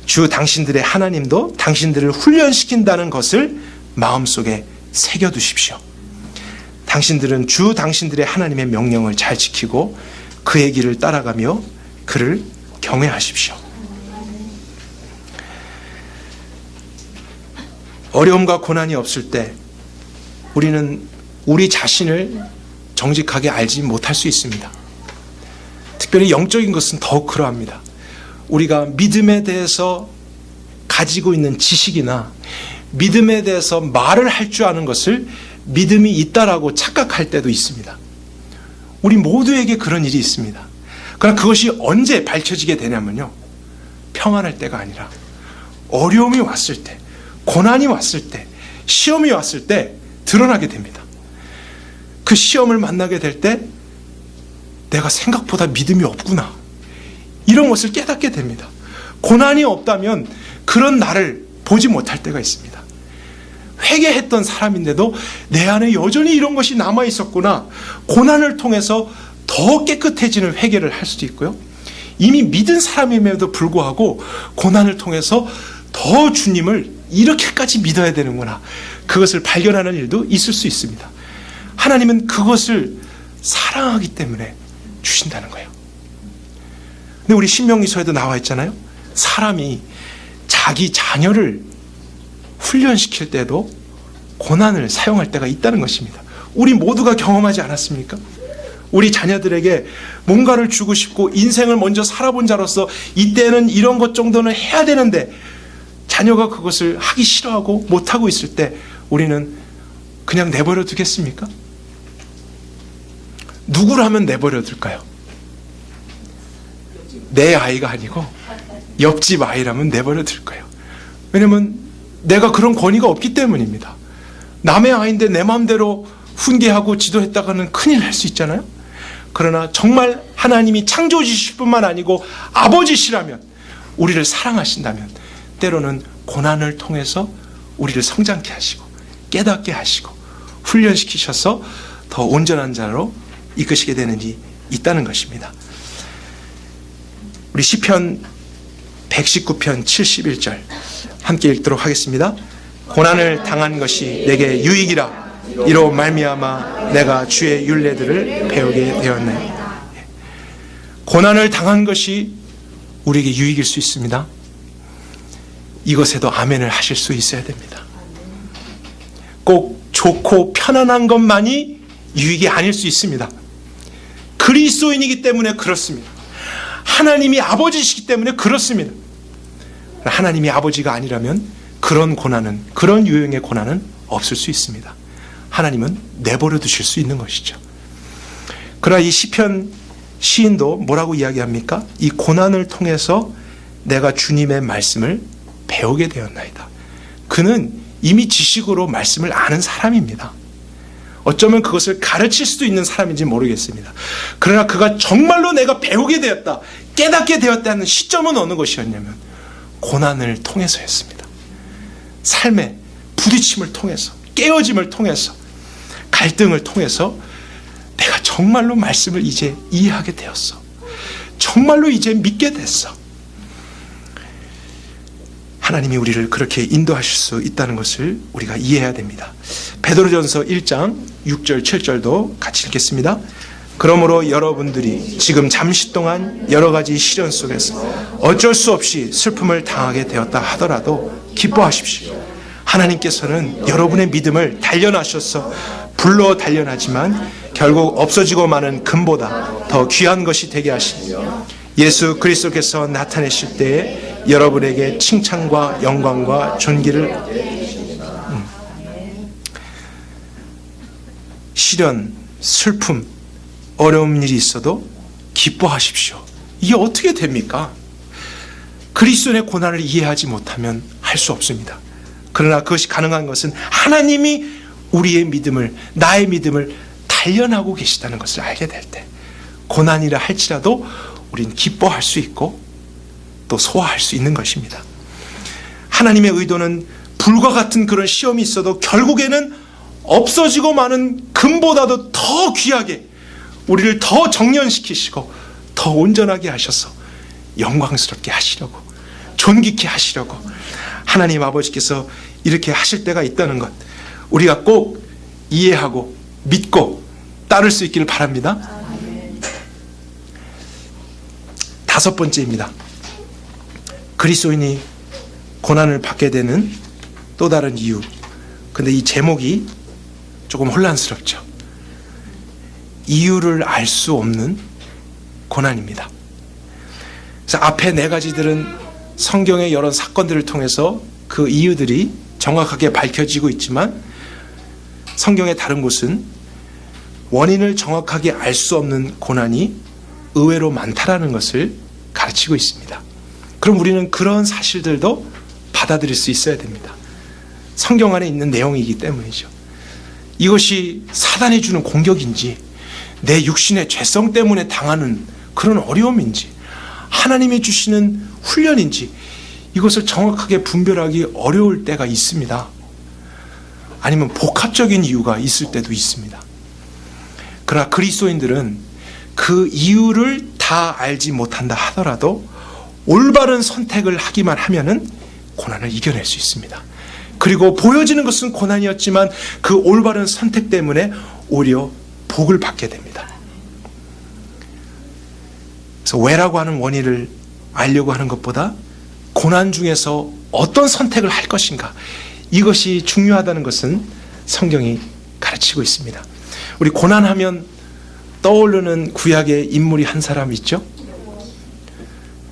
주 당신들의 하나님도 당신들을 훈련시킨다는 것을 마음속에 새겨두십시오. 당신들은 주 당신들의 하나님의 명령을 잘 지키고 그의 길을 따라가며 그를 경외하십시오. 어려움과 고난이 없을 때 우리는 우리 자신을 정직하게 알지 못할 수 있습니다. 특별히 영적인 것은 더욱 그러합니다. 우리가 믿음에 대해서 가지고 있는 지식이나 믿음에 대해서 말을 할 줄 아는 것을 믿음이 있다라고 착각할 때도 있습니다. 우리 모두에게 그런 일이 있습니다. 그러나 그것이 언제 밝혀지게 되냐면요, 평안할 때가 아니라 어려움이 왔을 때, 고난이 왔을 때, 시험이 왔을 때 드러나게 됩니다. 그 시험을 만나게 될 때 내가 생각보다 믿음이 없구나, 이런 것을 깨닫게 됩니다. 고난이 없다면 그런 나를 보지 못할 때가 있습니다. 회개했던 사람인데도 내 안에 여전히 이런 것이 남아 있었구나. 고난을 통해서 더 깨끗해지는 회개를 할 수도 있고요. 이미 믿은 사람임에도 불구하고 고난을 통해서 더 주님을 이렇게까지 믿어야 되는구나, 그것을 발견하는 일도 있을 수 있습니다. 하나님은 그것을 사랑하기 때문에 주신다는 거예요. 근데 우리 신명기서에도 나와 있잖아요. 사람이 자기 자녀를 훈련시킬 때도 고난을 사용할 때가 있다는 것입니다. 우리 모두가 경험하지 않았습니까? 우리 자녀들에게 뭔가를 주고 싶고 인생을 먼저 살아본 자로서 이때는 이런 것 정도는 해야 되는데 자녀가 그것을 하기 싫어하고 못하고 있을 때 우리는 그냥 내버려 두겠습니까? 누구라면 내버려 둘까요? 내 아이가 아니고 옆집 아이라면 내버려 둘 거예요. 왜냐면 내가 그런 권위가 없기 때문입니다. 남의 아이인데 내 마음대로 훈계하고 지도했다가는 큰일 날 수 있잖아요. 그러나 정말 하나님이 창조주실 뿐만 아니고 아버지시라면, 우리를 사랑하신다면 때로는 고난을 통해서 우리를 성장케 하시고 깨닫게 하시고 훈련시키셔서 더 온전한 자로 이끄시게 되는 일이 있다는 것입니다. 우리 시편 119편 71절 함께 읽도록 하겠습니다. 고난을 당한 것이 내게 유익이라, 이로 말미암아 내가 주의 율례들을 배우게 되었나요. 고난을 당한 것이 우리에게 유익일 수 있습니다. 이것에도 아멘을 하실 수 있어야 됩니다. 꼭 좋고 편안한 것만이 유익이 아닐 수 있습니다. 그리스도인이기 때문에 그렇습니다. 하나님이 아버지시기 때문에 그렇습니다. 하나님이 아버지가 아니라면 그런 고난은, 그런 유형의 고난은 없을 수 있습니다. 하나님은 내버려 두실 수 있는 것이죠. 그러나 이 시편 시인도 뭐라고 이야기합니까? 이 고난을 통해서 내가 주님의 말씀을 배우게 되었나이다. 그는 이미 지식으로 말씀을 아는 사람입니다. 어쩌면 그것을 가르칠 수도 있는 사람인지 모르겠습니다. 그러나 그가 정말로 내가 배우게 되었다, 깨닫게 되었다는 시점은 어느 것이었냐면 고난을 통해서였습니다. 삶의 부딪힘을 통해서, 깨어짐을 통해서, 갈등을 통해서 내가 정말로 말씀을 이제 이해하게 되었어. 정말로 이제 믿게 됐어. 하나님이 우리를 그렇게 인도하실 수 있다는 것을 우리가 이해해야 됩니다. 베드로전서 1장 6절 7절도 같이 읽겠습니다. 그러므로 여러분들이 지금 잠시 동안 여러 가지 시련 속에서 어쩔 수 없이 슬픔을 당하게 되었다 하더라도 기뻐하십시오. 하나님께서는 여러분의 믿음을 단련하셔서 불러 단련하지만 결국 없어지고 마는 금보다 더 귀한 것이 되게 하시며 예수 그리스도께서 나타내실 때에 여러분에게 칭찬과 영광과 존귀를 시련, 슬픔, 어려운 일이 있어도 기뻐하십시오. 이게 어떻게 됩니까? 그리스도의 고난을 이해하지 못하면 할 수 없습니다. 그러나 그것이 가능한 것은 하나님이 우리의 믿음을, 나의 믿음을 단련하고 계시다는 것을 알게 될 때 고난이라 할지라도 우린 기뻐할 수 있고 또 소화할 수 있는 것입니다. 하나님의 의도는 불과 같은 그런 시험이 있어도 결국에는 없어지고 마는 금보다도 더 귀하게 우리를 더 정련시키시고 더 온전하게 하셔서 영광스럽게 하시려고, 존귀케 하시려고 하나님 아버지께서 이렇게 하실 때가 있다는 것, 우리가 꼭 이해하고 믿고 따를 수 있기를 바랍니다. 다섯 번째입니다. 그리스도인이 고난을 받게 되는 또 다른 이유. 근데 이 제목이 조금 혼란스럽죠. 이유를 알 수 없는 고난입니다. 그래서 앞에 네 가지들은 성경의 여러 사건들을 통해서 그 이유들이 정확하게 밝혀지고 있지만 성경의 다른 곳은 원인을 정확하게 알 수 없는 고난이 의외로 많다라는 것을 가르치고 있습니다. 그럼 우리는 그런 사실들도 받아들일 수 있어야 됩니다. 성경 안에 있는 내용이기 때문이죠. 이것이 사단이 주는 공격인지 내 육신의 죄성 때문에 당하는 그런 어려움인지 하나님이 주시는 훈련인지 이것을 정확하게 분별하기 어려울 때가 있습니다. 아니면 복합적인 이유가 있을 때도 있습니다. 그러나 그리스도인들은 그 이유를 다 알지 못한다 하더라도 올바른 선택을 하기만 하면은 고난을 이겨낼 수 있습니다. 그리고 보여지는 것은 고난이었지만 그 올바른 선택 때문에 오히려 복을 받게 됩니다. 그래서 왜라고 하는 원인을 알려고 하는 것보다 고난 중에서 어떤 선택을 할 것인가, 이것이 중요하다는 것은 성경이 가르치고 있습니다. 우리 고난하면 떠오르는 구약의 인물이 한 사람 있죠?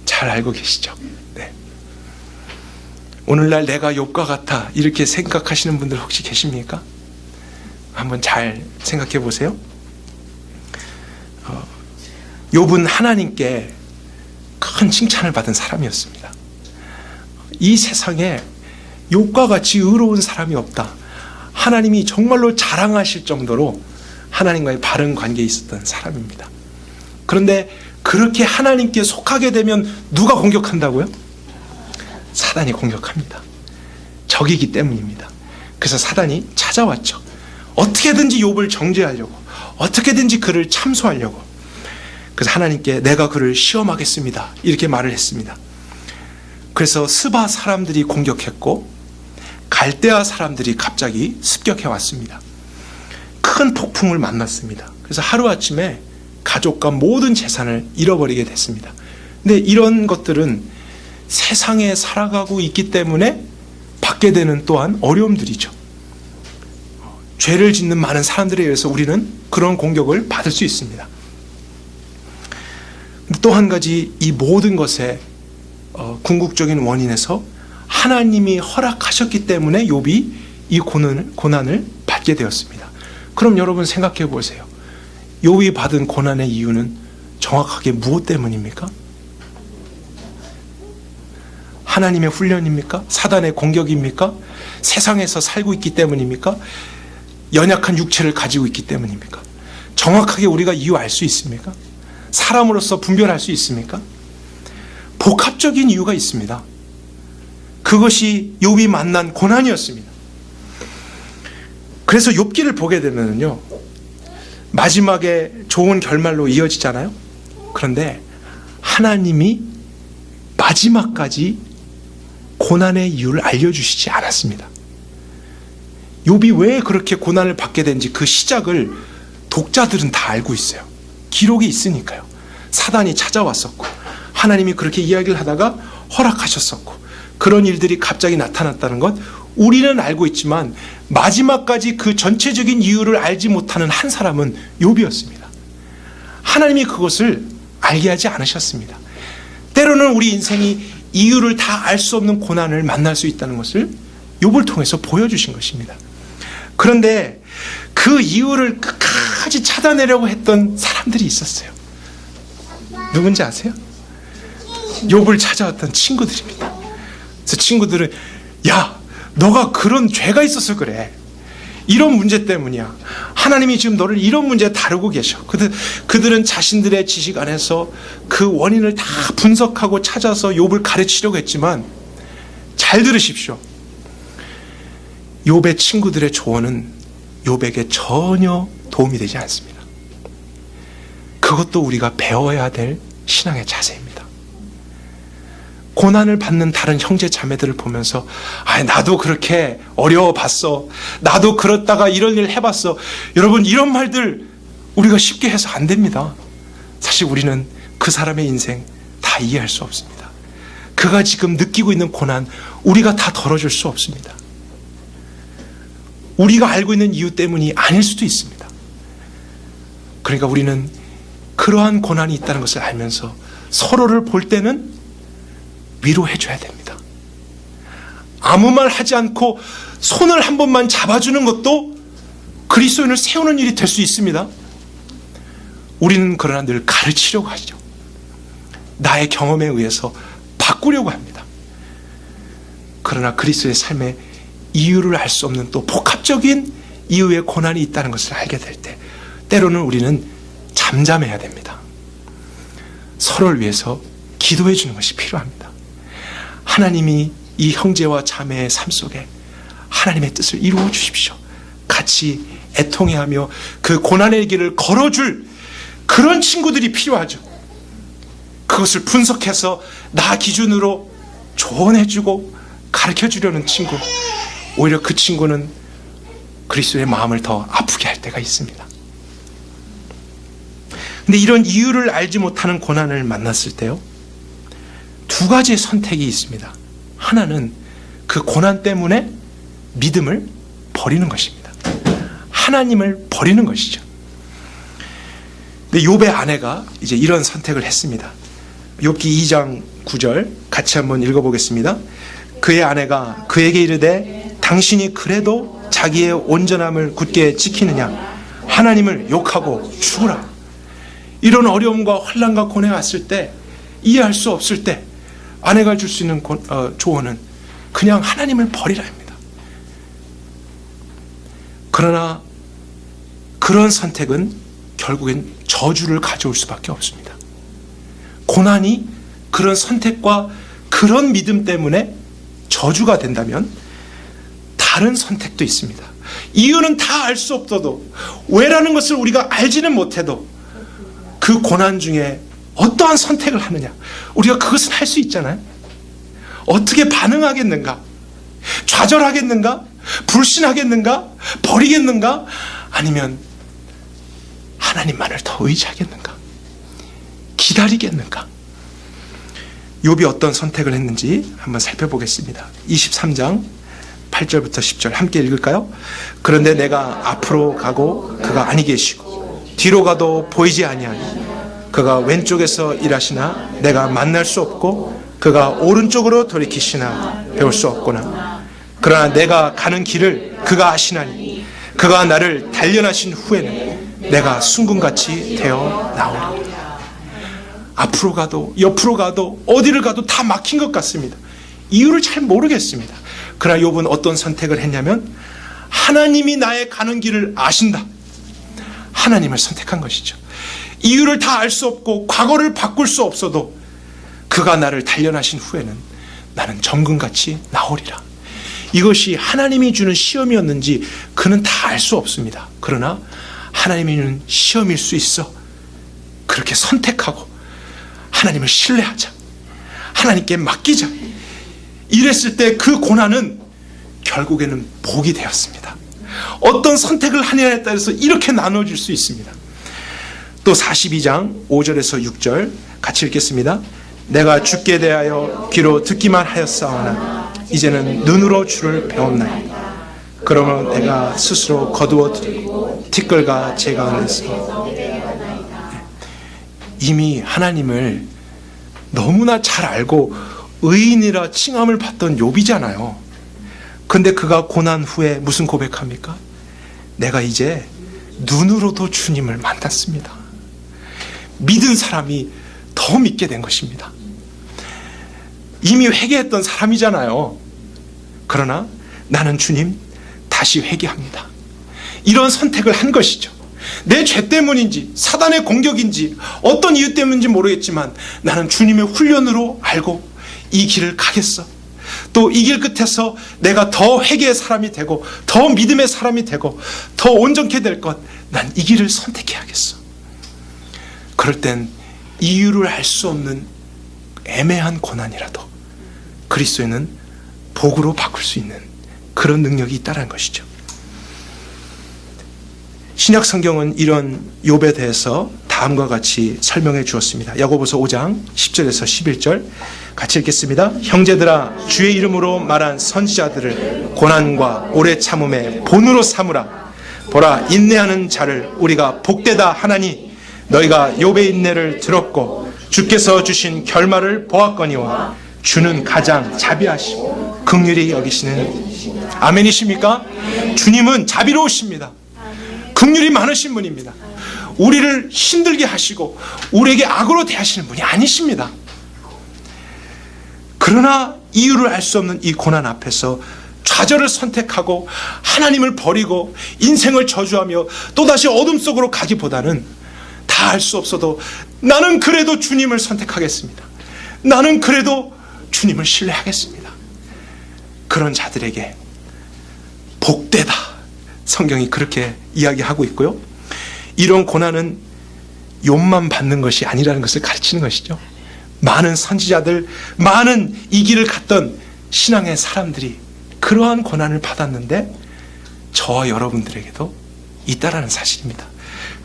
잘 알고 계시죠? 네. 오늘날 내가 욥과 같아 이렇게 생각하시는 분들 혹시 계십니까? 한번 잘 생각해 보세요. 욥은 하나님께 큰 칭찬을 받은 사람이었습니다. 이 세상에 욥과 같이 의로운 사람이 없다. 하나님이 정말로 자랑하실 정도로 하나님과의 바른 관계에 있었던 사람입니다. 그런데 그렇게 하나님께 속하게 되면 누가 공격한다고요? 사단이 공격합니다. 적이기 때문입니다. 그래서 사단이 찾아왔죠. 어떻게든지 욥을 정죄하려고, 어떻게든지 그를 참소하려고. 그래서 하나님께 내가 그를 시험하겠습니다, 이렇게 말을 했습니다. 그래서 스바 사람들이 공격했고 갈대아 사람들이 갑자기 습격해 왔습니다. 큰 폭풍을 만났습니다. 그래서 하루아침에 가족과 모든 재산을 잃어버리게 됐습니다. 근데 이런 것들은 세상에 살아가고 있기 때문에 받게 되는 또한 어려움들이죠. 죄를 짓는 많은 사람들에 의해서 우리는 그런 공격을 받을 수 있습니다. 또 한 가지, 이 모든 것의 궁극적인 원인에서 하나님이 허락하셨기 때문에 욥이 이 고난을 받게 되었습니다. 그럼 여러분 생각해 보세요. 욥이 받은 고난의 이유는 정확하게 무엇 때문입니까? 하나님의 훈련입니까? 사단의 공격입니까? 세상에서 살고 있기 때문입니까? 연약한 육체를 가지고 있기 때문입니까? 정확하게 우리가 이유 알 수 있습니까? 사람으로서 분별할 수 있습니까? 복합적인 이유가 있습니다. 그것이 욥이 만난 고난이었습니다. 그래서 욥기를 보게 되면요, 마지막에 좋은 결말로 이어지잖아요. 그런데 하나님이 마지막까지 고난의 이유를 알려주시지 않았습니다. 욥이 왜 그렇게 고난을 받게 된지 그 시작을 독자들은 다 알고 있어요. 기록이 있으니까요. 사단이 찾아왔었고 하나님이 그렇게 이야기를 하다가 허락하셨었고 그런 일들이 갑자기 나타났다는 것 우리는 알고 있지만 마지막까지 그 전체적인 이유를 알지 못하는 한 사람은 욥이었습니다. 하나님이 그것을 알게 하지 않으셨습니다. 때로는 우리 인생이 이유를 다 알 수 없는 고난을 만날 수 있다는 것을 욥을 통해서 보여주신 것입니다. 그런데 그 이유를 끝까지 찾아내려고 했던 사람들이 있었어요. 누군지 아세요? 욥을 찾아왔던 친구들입니다. 그래서 친구들은 야, 너가 그런 죄가 있어서 그래. 이런 문제 때문이야. 하나님이 지금 너를 이런 문제에 다루고 계셔. 그들은 자신들의 지식 안에서 그 원인을 다 분석하고 찾아서 욥을 가르치려고 했지만 잘 들으십시오. 욥의 친구들의 조언은 욥에게 전혀 도움이 되지 않습니다. 그것도 우리가 배워야 될 신앙의 자세입니다. 고난을 받는 다른 형제 자매들을 보면서 나도 그렇게 어려워봤어. 나도 그렇다가 이런 일 해봤어. 여러분, 이런 말들 우리가 쉽게 해서 안 됩니다. 사실 우리는 그 사람의 인생 다 이해할 수 없습니다. 그가 지금 느끼고 있는 고난 우리가 다 덜어줄 수 없습니다. 우리가 알고 있는 이유 때문이 아닐 수도 있습니다. 그러니까 우리는 그러한 고난이 있다는 것을 알면서 서로를 볼 때는 위로해 줘야 됩니다. 아무 말 하지 않고 손을 한 번만 잡아주는 것도 그리스도인을 세우는 일이 될 수 있습니다. 우리는 그러나 늘 가르치려고 하죠. 나의 경험에 의해서 바꾸려고 합니다. 그러나 그리스도의 삶에 이유를 알 수 없는 또 복합적인 이유의 고난이 있다는 것을 알게 될 때 때로는 우리는 잠잠해야 됩니다. 서로를 위해서 기도해 주는 것이 필요합니다. 하나님이 이 형제와 자매의 삶 속에 하나님의 뜻을 이루어 주십시오. 같이 애통해하며 그 고난의 길을 걸어줄 그런 친구들이 필요하죠. 그것을 분석해서 나 기준으로 조언해주고 가르쳐주려는 친구, 오히려 그 친구는 그리스도의 마음을 더 아프게 할 때가 있습니다. 근데 이런 이유를 알지 못하는 고난을 만났을 때요, 두 가지의 선택이 있습니다. 하나는 그 고난 때문에 믿음을 버리는 것입니다. 하나님을 버리는 것이죠. 근데 욥의 아내가 이제 이런 선택을 했습니다. 욥기 2장 9절 같이 한번 읽어보겠습니다. 그의 아내가 그에게 이르되 당신이 그래도 자기의 온전함을 굳게 지키느냐? 하나님을 욕하고 죽으라. 이런 어려움과 혼란과 고뇌가 왔을 때, 이해할 수 없을 때 아내가 줄 수 있는 조언은 그냥 하나님을 버리라입니다. 그러나 그런 선택은 결국엔 저주를 가져올 수밖에 없습니다. 고난이 그런 선택과 그런 믿음 때문에 저주가 된다면 다른 선택도 있습니다. 이유는 다 알 수 없어도, 왜라는 것을 우리가 알지는 못해도 그 고난 중에 어떠한 선택을 하느냐, 우리가 그것은 할 수 있잖아요. 어떻게 반응하겠는가? 좌절하겠는가? 불신하겠는가? 버리겠는가? 아니면 하나님만을 더 의지하겠는가? 기다리겠는가? 욥이 어떤 선택을 했는지 한번 살펴보겠습니다. 23장 8절부터 10절 함께 읽을까요? 그런데 내가 앞으로 가고 그가 아니 계시고 뒤로 가도 보이지 아니하니 그가 왼쪽에서 일하시나 내가 만날 수 없고 그가 오른쪽으로 돌이키시나 배울 수 없구나. 그러나 내가 가는 길을 그가 아시나니 그가 나를 단련하신 후에는 내가 순금같이 되어 나오리라. 앞으로 가도 옆으로 가도 어디를 가도 다 막힌 것 같습니다. 이유를 잘 모르겠습니다. 그러나 욥은 어떤 선택을 했냐면 하나님이 나의 가는 길을 아신다. 하나님을 선택한 것이죠. 이유를 다 알 수 없고 과거를 바꿀 수 없어도 그가 나를 단련하신 후에는 나는 정금같이 나오리라. 이것이 하나님이 주는 시험이었는지 그는 다 알 수 없습니다. 그러나 하나님이 주는 시험일 수 있어. 그렇게 선택하고 하나님을 신뢰하자. 하나님께 맡기자. 이랬을 때 그 고난은 결국에는 복이 되었습니다. 어떤 선택을 하느냐에 따라서 이렇게 나눠질 수 있습니다. 또 42장 5절에서 6절 같이 읽겠습니다. 내가 주께 대하여 귀로 듣기만 하였사오나 이제는 눈으로 주를 배웠나이다. 그러면 내가 스스로 거두어 드리고 티끌과 재가 안에서 이미 하나님을 너무나 잘 알고 의인이라 칭함을 받던 욥이잖아요. 근데 그가 고난 후에 무슨 고백합니까? 내가 이제 눈으로도 주님을 만났습니다. 믿은 사람이 더 믿게 된 것입니다. 이미 회개했던 사람이잖아요. 그러나 나는 주님 다시 회개합니다. 이런 선택을 한 것이죠. 내 죄 때문인지 사단의 공격인지 어떤 이유 때문인지 모르겠지만 나는 주님의 훈련으로 알고 이 길을 가겠어. 또 이 길 끝에서 내가 더 회개의 사람이 되고 더 믿음의 사람이 되고 더 온전케 될 것, 난 이 길을 선택해야겠어. 그럴 땐 이유를 알 수 없는 애매한 고난이라도 그리스도인은 복으로 바꿀 수 있는 그런 능력이 있다는 것이죠. 신약 성경은 이런 욥에 대해서 다음과 같이 설명해 주었습니다. 야고보서 5장 10절에서 11절 같이 읽겠습니다. 형제들아, 주의 이름으로 말한 선지자들을 고난과 오래 참음의 본으로 삼으라. 보라, 인내하는 자를 우리가 복되다 하나니 너희가 욥의 인내를 들었고 주께서 주신 결말을 보았거니와 주는 가장 자비하시고 긍휼히 여기시는 아멘이십니까? 주님은 자비로우십니다. 긍휼이 많으신 분입니다. 우리를 힘들게 하시고 우리에게 악으로 대하시는 분이 아니십니다. 그러나 이유를 알 수 없는 이 고난 앞에서 좌절을 선택하고 하나님을 버리고 인생을 저주하며 또다시 어둠 속으로 가기보다는 다 알 수 없어도 나는 그래도 주님을 선택하겠습니다. 나는 그래도 주님을 신뢰하겠습니다. 그런 자들에게 복되다, 성경이 그렇게 이야기하고 있고요. 이런 고난은 욥만 받는 것이 아니라는 것을 가르치는 것이죠. 많은 선지자들, 많은 이 길을 갔던 신앙의 사람들이 그러한 고난을 받았는데 저와 여러분들에게도 있다라는 사실입니다.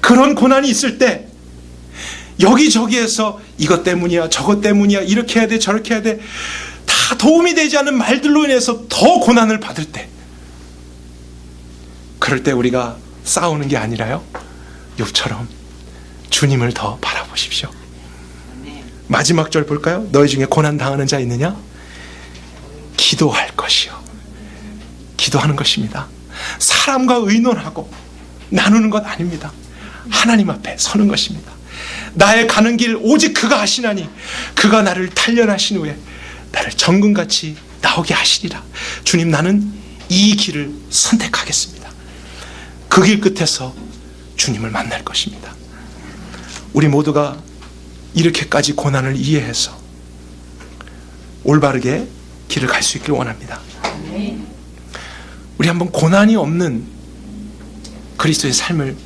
그런 고난이 있을 때 여기저기에서 이것 때문이야, 저것 때문이야, 이렇게 해야 돼, 저렇게 해야 돼, 다 도움이 되지 않는 말들로 인해서 더 고난을 받을 때, 그럴 때 우리가 싸우는 게 아니라요, 욥처럼 주님을 더 바라보십시오. 마지막 절 볼까요? 너희 중에 고난 당하는 자 있느냐? 기도할 것이요. 기도하는 것입니다. 사람과 의논하고 나누는 것 아닙니다. 하나님 앞에 서는 것입니다. 나의 가는 길 오직 그가 하시나니 그가 나를 단련하신 후에 나를 정금같이 나오게 하시리라. 주님, 나는 이 길을 선택하겠습니다. 그 길 끝에서 주님을 만날 것입니다. 우리 모두가 이렇게까지 고난을 이해해서 올바르게 길을 갈 수 있길 원합니다. 우리 한번 고난이 없는 그리스도의 삶을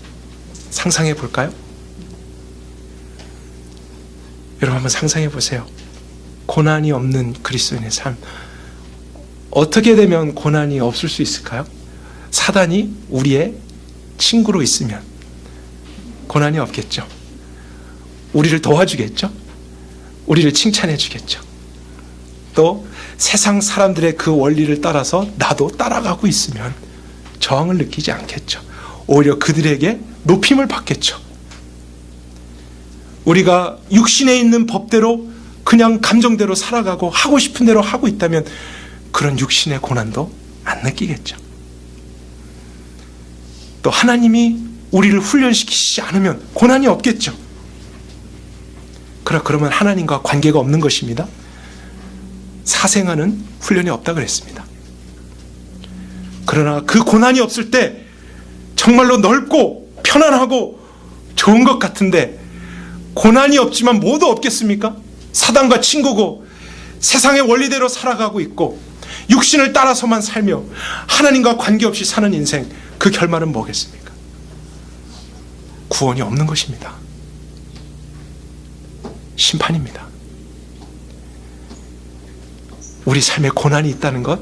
상상해 볼까요? 여러분 한번 상상해 보세요. 고난이 없는 그리스도인의 삶, 어떻게 되면 고난이 없을 수 있을까요? 사단이 우리의 친구로 있으면 고난이 없겠죠. 우리를 도와주겠죠. 우리를 칭찬해 주겠죠. 또 세상 사람들의 그 원리를 따라서 나도 따라가고 있으면 저항을 느끼지 않겠죠. 오히려 그들에게 높임을 받겠죠. 우리가 육신에 있는 법대로 그냥 감정대로 살아가고 하고 싶은 대로 하고 있다면 그런 육신의 고난도 안 느끼겠죠. 또 하나님이 우리를 훈련시키시지 않으면 고난이 없겠죠. 그러면 하나님과 관계가 없는 것입니다. 사생아는 훈련이 없다 그랬습니다. 그러나 그 고난이 없을 때 정말로 넓고 편안하고 좋은 것 같은데 고난이 없지만 뭐도 없겠습니까? 사단과 친구고 세상의 원리대로 살아가고 있고 육신을 따라서만 살며 하나님과 관계없이 사는 인생, 그 결말은 뭐겠습니까? 구원이 없는 것입니다. 심판입니다. 우리 삶에 고난이 있다는 것,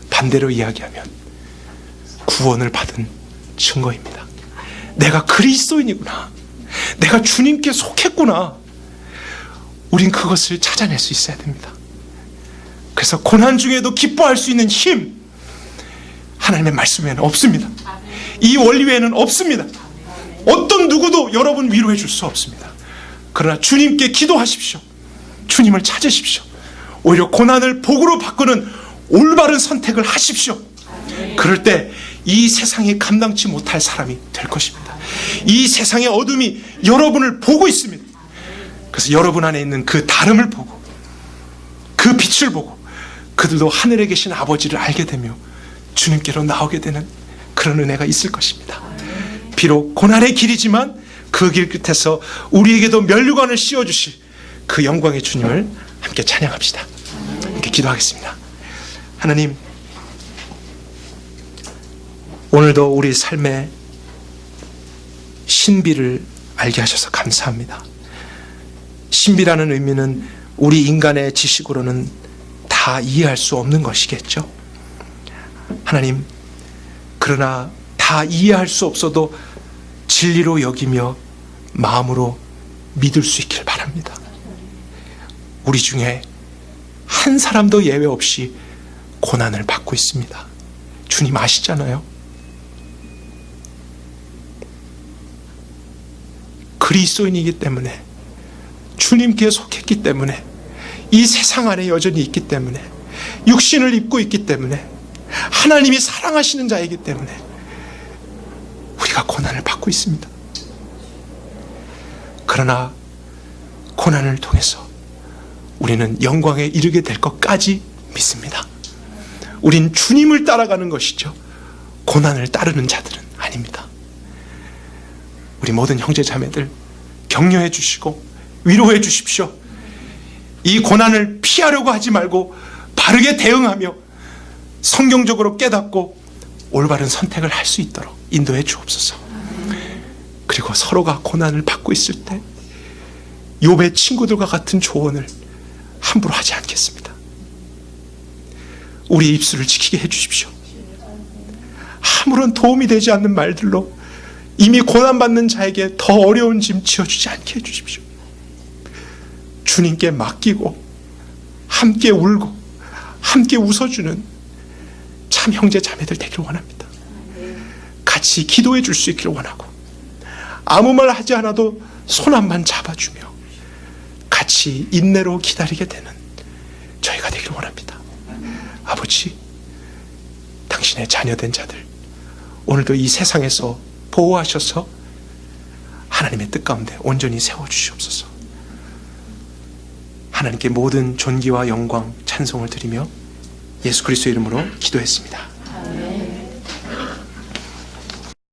반대로 이야기하면 구원을 받은 증거입니다. 내가 그리스도인이구나. 내가 주님께 속했구나. 우린 그것을 찾아낼 수 있어야 됩니다. 그래서 고난 중에도 기뻐할 수 있는 힘, 하나님의 말씀 외에는 없습니다. 이 원리 외에는 없습니다. 어떤 누구도 여러분 위로해 줄 수 없습니다. 그러나 주님께 기도하십시오. 주님을 찾으십시오. 오히려 고난을 복으로 바꾸는 올바른 선택을 하십시오. 그럴 때 이 세상이 감당치 못할 사람이 될 것입니다. 이 세상의 어둠이 여러분을 보고 있습니다. 그래서 여러분 안에 있는 그 다름을 보고, 그 빛을 보고, 그들도 하늘에 계신 아버지를 알게 되며 주님께로 나오게 되는 그런 은혜가 있을 것입니다. 비록 고난의 길이지만 그 길 끝에서 우리에게도 면류관을 씌워주실 그 영광의 주님을 함께 찬양합시다. 함께 기도하겠습니다. 하나님, 오늘도 우리 삶의 신비를 알게 하셔서 감사합니다. 신비라는 의미는 우리 인간의 지식으로는 다 이해할 수 없는 것이겠죠. 하나님, 그러나 다 이해할 수 없어도 진리로 여기며 마음으로 믿을 수 있기를 바랍니다. 우리 중에 한 사람도 예외 없이 고난을 받고 있습니다. 주님 아시잖아요. 그리스도인이기 때문에, 주님께 속했기 때문에, 이 세상 안에 여전히 있기 때문에, 육신을 입고 있기 때문에, 하나님이 사랑하시는 자이기 때문에 우리가 고난을 받고 있습니다. 그러나 고난을 통해서 우리는 영광에 이르게 될 것까지 믿습니다. 우린 주님을 따라가는 것이죠, 고난을 따르는 자들은 아닙니다. 우리 모든 형제 자매들 격려해 주시고 위로해 주십시오. 이 고난을 피하려고 하지 말고 바르게 대응하며 성경적으로 깨닫고 올바른 선택을 할 수 있도록 인도해 주옵소서. 그리고 서로가 고난을 받고 있을 때 욥의 친구들과 같은 조언을 함부로 하지 않겠습니다. 우리의 입술을 지키게 해 주십시오. 아무런 도움이 되지 않는 말들로 이미 고난받는 자에게 더 어려운 짐 지어주지 않게 해주십시오. 주님께 맡기고 함께 울고 함께 웃어주는 참 형제 자매들 되기를 원합니다. 같이 기도해 줄 수 있기를 원하고, 아무 말 하지 않아도 손 한번 잡아주며 같이 인내로 기다리게 되는 저희가 되기를 원합니다. 아버지, 당신의 자녀된 자들 오늘도 이 세상에서 보호하셔서 하나님의 뜻 가운데 온전히 세워주시옵소서. 하나님께 모든 존귀와 영광 찬송을 드리며 예수 그리스도의 이름으로 기도했습니다.